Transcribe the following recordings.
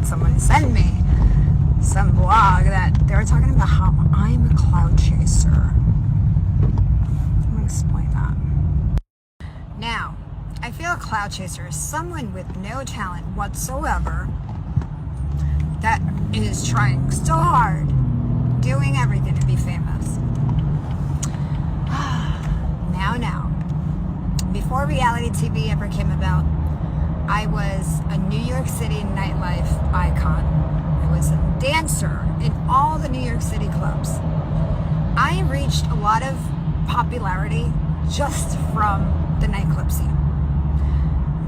had someone send me some blog that they were talking about how I'm a cloud chaser. Let me explain that. Now, I feel a cloud chaser is someone with no talent whatsoever that is trying so hard, doing everything to be famous. Now, before reality TV ever came about, I was a New York City nightlife icon. I was a dancer in all the New York City clubs. I reached a lot of popularity just from the nightclub scene.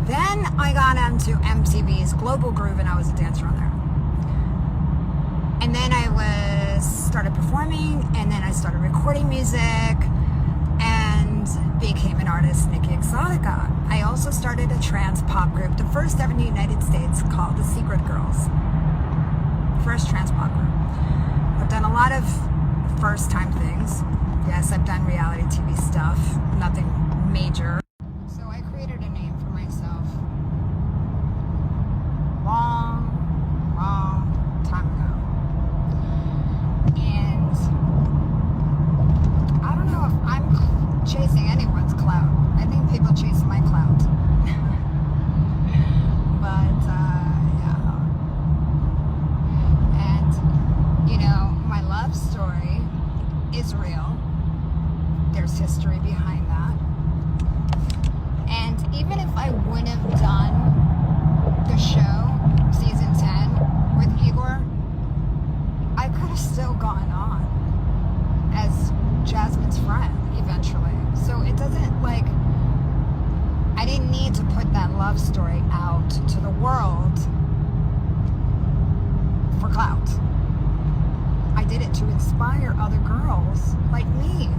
Then I got onto MTV's Global Groove and I was a dancer on there. And then I started performing, and then I started recording music and became an artist, Nikki Exotica. I also started a trans pop group, the first ever in the United States, called the Secret Girls. First trans pop group. I've done a lot of first time things. Yes, I've done reality TV stuff, nothing major. So I created a name for myself long time ago. And I don't know if I'm chasing anyone's clout. I think people chase my clout. But yeah. And you know, my love story is real. There's history behind that. And even if I wouldn't have done the show, season 10, with Igor, I could have still gone on as Jasmine's friend eventually. So it doesn't, like, I didn't need to put that love story out to the world for clout. I did it to inspire other girls like me.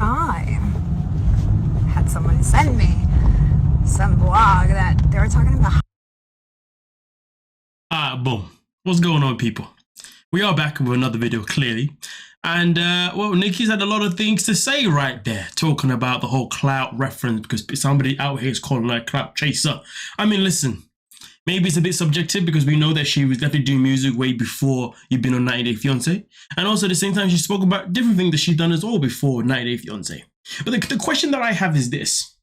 I had someone send me some blog that they were talking about. Boom. What's going on, people? We are back with another video, clearly. And, well, Nikki's had a lot of things to say right there, talking about the whole clout reference, because somebody out here is calling her a clout chaser. I mean, listen, maybe it's a bit subjective because we know that she was definitely doing music way before you've been on 90 Day Fiancé. And also at the same time, she spoke about different things that she's done as well before 90 Day Fiancé. But the question that I have is this.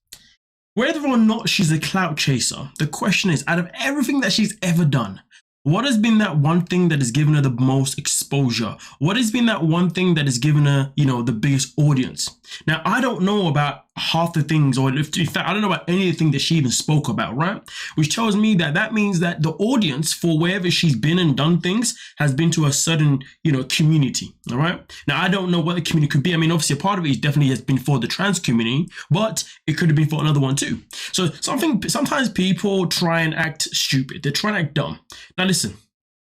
Whether or not she's a clout chaser, the question is, out of everything that she's ever done, what has been that one thing that has given her the most exposure? What has been that one thing that has given her, you know, the biggest audience? Now, I don't know about half the things, or in fact, I don't know about anything that she even spoke about, right? Which tells me that that means that the audience for wherever she's been and done things has been to a certain, you know, community, all right? Now, I don't know what the community could be. I mean, obviously, a part of it definitely has been for the trans community, but it could have been for another one too. So sometimes people try and act stupid. They try and act dumb. Now, listen.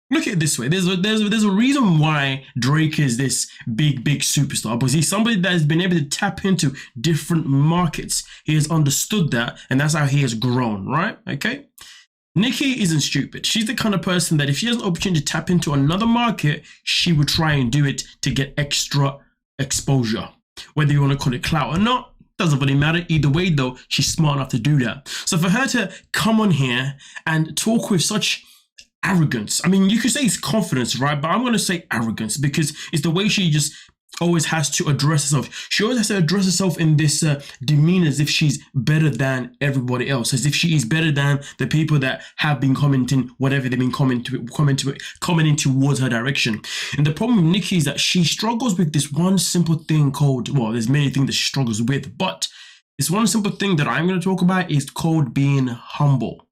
Look at it this way. There's a reason why Drake is this big superstar, because he's somebody that has been able to tap into different markets. He has understood that, and that's how he has grown, right? Okay. Nikki isn't stupid. She's the kind of person that if she has an opportunity to tap into another market, she would try and do it to get extra exposure. Whether you want to call it clout or not, doesn't really matter. Either way, though, she's smart enough to do that. So for her to come on here and talk with such arrogance. I mean, you could say it's confidence, right? But I'm going to say arrogance because it's the way she just always has to address herself. She always has to address herself in this demeanor as if she's better than everybody else, as if she is better than the people that have been commenting whatever they've been commenting towards her direction. And the problem with Nikki is that she struggles with this one simple thing called, well, there's many things that she struggles with, but this one simple thing that I'm going to talk about is called being humble.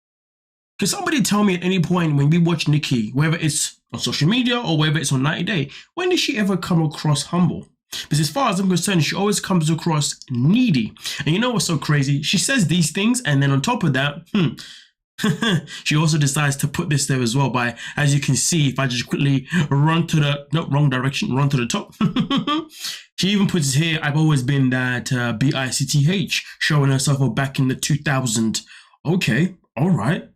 Can somebody tell me at any point when we watch Nikki, whether it's on social media or whether it's on 90 Day, when did she ever come across humble? Because as far as I'm concerned, she always comes across needy. And you know what's so crazy? She says these things, and then on top of that, she also decides to put this there as well by, as you can see, if I just quickly run to the, no, wrong direction, run to the top. She even puts it here, I've always been that B-I-C-T-H, showing herself back in the 2000. Okay. All right.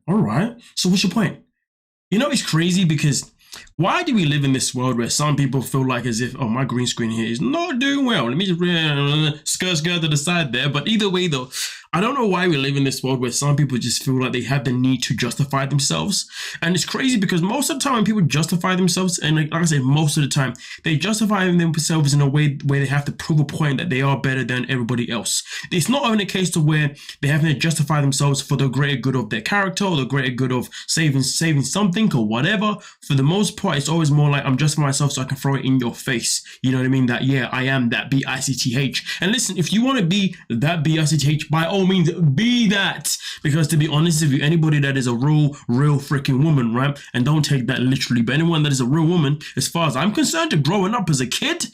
So what's your point? You know, it's crazy because why do we live in this world where some people feel like as if, oh, my green screen here is not doing well. Let me just skirt to the side there. But either way, though, I don't know why we live in this world where some people just feel like they have the need to justify themselves. And it's crazy because most of the time when people justify themselves, and like I said, most of the time, they justify themselves in a way where they have to prove a point that they are better than everybody else. It's not even a case to where they have to justify themselves for the greater good of their character or the greater good of saving something or whatever. For the most part, it's always more like, I'm justifying myself so I can throw it in your face. You know what I mean? That, yeah, I am that B-I-C-T-H. And listen, if you want to be that B-I-C-T-H, by all means, be that. Because to be honest with you, anybody that is a real freaking woman, right? And don't take that literally, but anyone that is a real woman, as far as I'm concerned, growing up as a kid,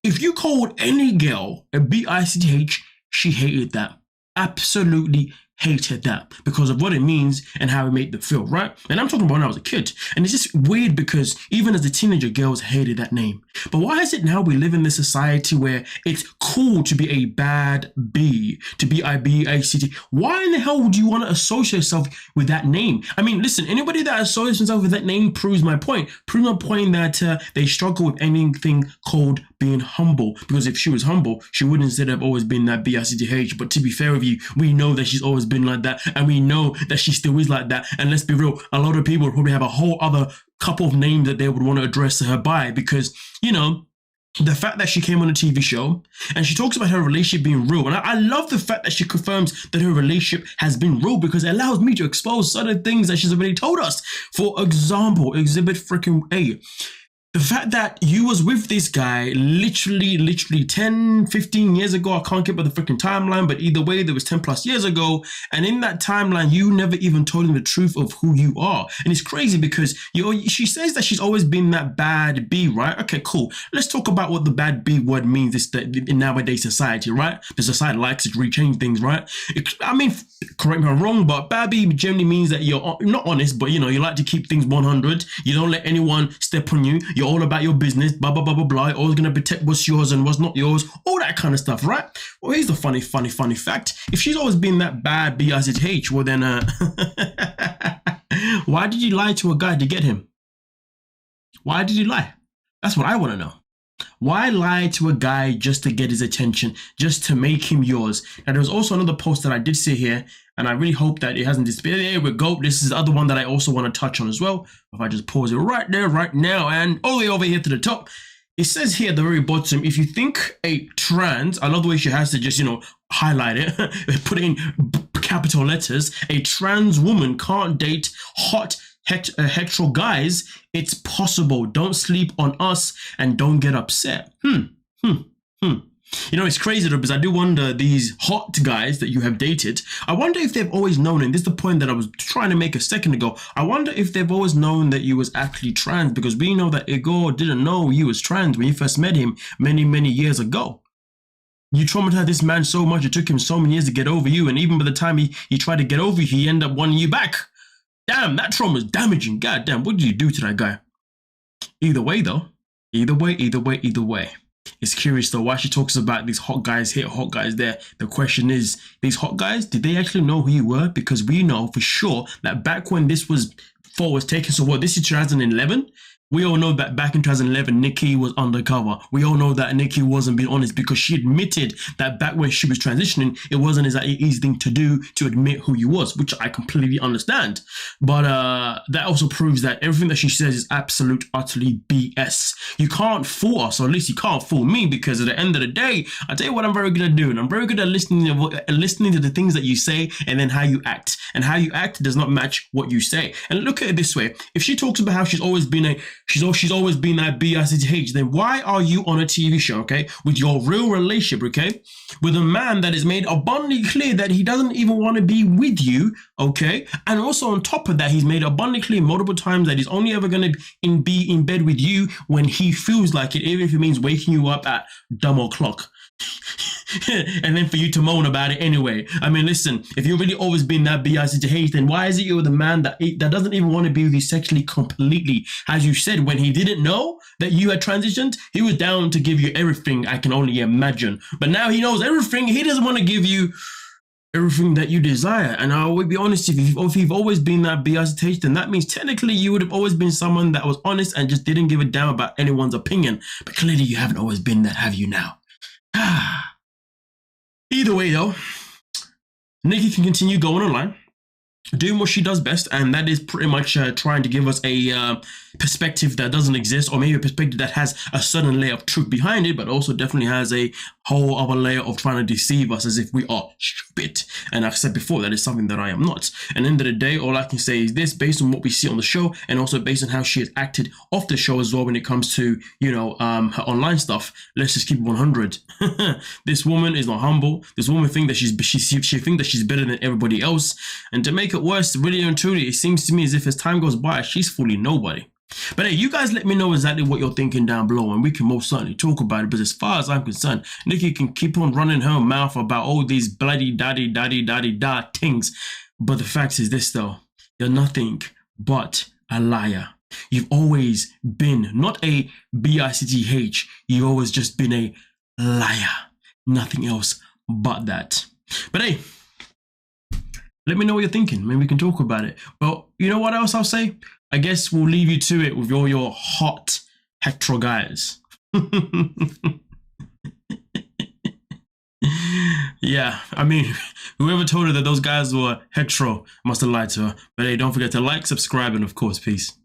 if you called any girl a B-I-C-T-H, she hated that. Absolutely hated that because of what it means and how it made them feel, right? And I'm talking about when I was a kid. And it's just weird because even as a teenager, girls hated that name. But why is it now we live in this society where it's cool to be a bad B, to be a B-I-C-T? Why in the hell would you want to associate yourself with that name? I mean, listen, anybody that associates themselves with that name proves my point. Proves my point that they struggle with anything called being humble. Because if she was humble, she wouldn't instead have always been that B-I-C-T-H. But to be fair with you, we know that she's always been like that, and we know that she still is like that. And let's be real, a lot of people would probably have a whole other couple of names that they would want to address her by, because, you know, the fact that she came on a TV show and she talks about her relationship being real. And I love the fact that she confirms that her relationship has been real, because it allows me to expose certain things that she's already told us. For example, Exhibit freaking A. The fact that you was with this guy literally 10, 15 years ago, I can't keep up the freaking timeline, but either way, there was 10 plus years ago. And in that timeline, you never even told him the truth of who you are. And it's crazy because she says that she's always been that bad B, right? Okay, cool. Let's talk about what the bad B word means in nowadays society, right? The society likes to rechange things, right? I mean, correct me if I'm wrong, but bad B generally means that you're not honest, but you know, you like to keep things 100. You don't let anyone step on you. You're all about your business, blah, blah, blah, blah, blah. You're always going to protect what's yours and what's not yours, all that kind of stuff, right? Well, here's the funny fact. If she's always been that bad B-I-C-H, well then, why did you lie to a guy to get him? Why did you lie? That's what I want to know. Why lie to a guy just to get his attention, just to make him yours? Now, there was also another post that I did see here, and I really hope that it hasn't disappeared. There we go. This is the other one that I also want to touch on as well. If I just pause it right there, right now, and all the way over here to the top, it says here at the very bottom, if you think a trans, I love the way she has to just, you know, highlight it, put it in capital letters, a trans woman can't date hot hetero guys. It's possible. Don't sleep on us and don't get upset. You know, it's crazy though, because I do wonder, these hot guys that you have dated, I wonder if they've always known, and this is the point that I was trying to make a second ago, I wonder if they've always known that you was actually trans, because we know that Igor didn't know you was trans when you first met him many years ago. You traumatized this man so much, it took him so many years to get over you, and even by the time he tried to get over you, he ended up wanting you back. Damn, that trauma is damaging. God damn, what did you do to that guy? Either way though, either way. It's curious though why she talks about these hot guys here, hot guys there. The question is, these hot guys, did they actually know who you were? Because we know for sure that back when this photo was taken, so what, this is 2011? We all know that back in 2011, Nikki was undercover. We all know that Nikki wasn't being honest, because she admitted that back when she was transitioning, it wasn't an easy thing to do to admit who you was, which I completely understand. But that also proves that everything that she says is absolute, utterly BS. You can't fool us, or at least you can't fool me, because at the end of the day, I tell you what I'm very good at doing. I'm very good at listening to the things that you say and then how you act. And how you act does not match what you say. And look at it this way. If she talks about how she's always been that B-I-C-T-H, then why are you on a TV show, okay, with your real relationship, okay, with a man that is made abundantly clear that he doesn't even want to be with you, okay, and also on top of that, he's made abundantly clear multiple times that he's only ever going to be in bed with you when he feels like it, even if it means waking you up at dumb o'clock. And then for you to moan about it anyway. I mean, listen, if you've really always been that B-I-C-T-H, then why is it you're the man that doesn't even want to be with you sexually completely? As you said, when he didn't know that you had transitioned, he was down to give you everything, I can only imagine. But now he knows everything. He doesn't want to give you everything that you desire. And I will be honest, if you've always been that B-I-C-T-H, then that means technically you would have always been someone that was honest and just didn't give a damn about anyone's opinion. But clearly you haven't always been that, have you now? Either way though, Nikki can continue going online, doing what she does best, and that is pretty much trying to give us a perspective that doesn't exist, or maybe a perspective that has a certain layer of truth behind it, but also definitely has a whole other layer of trying to deceive us as if we are stupid. And I've said before, that is something that I am not. And at the end of the day, all I can say is this, based on what we see on the show, and also based on how she has acted off the show as well when it comes to, you know, her online stuff. Let's just keep it 100. This woman is not humble. This woman thinks that she thinks that she's better than everybody else. And to make it worse, really and truly, it seems to me as if as time goes by, she's fully nobody. But hey, you guys let me know exactly what you're thinking down below, and we can most certainly talk about it. But as far as I'm concerned, Nikki can keep on running her mouth about all these bloody daddy things. But the fact is this though, you're nothing but a liar. You've always been not a bitch, you've always just been a liar. Nothing else but that. But hey, let me know what you're thinking. Maybe we can talk about it. Well, you know what else I'll say? I guess we'll leave you to it with all your hot hetero guys. Yeah, I mean, whoever told her that those guys were hetero must have lied to her. But hey, don't forget to like, subscribe, and of course, peace.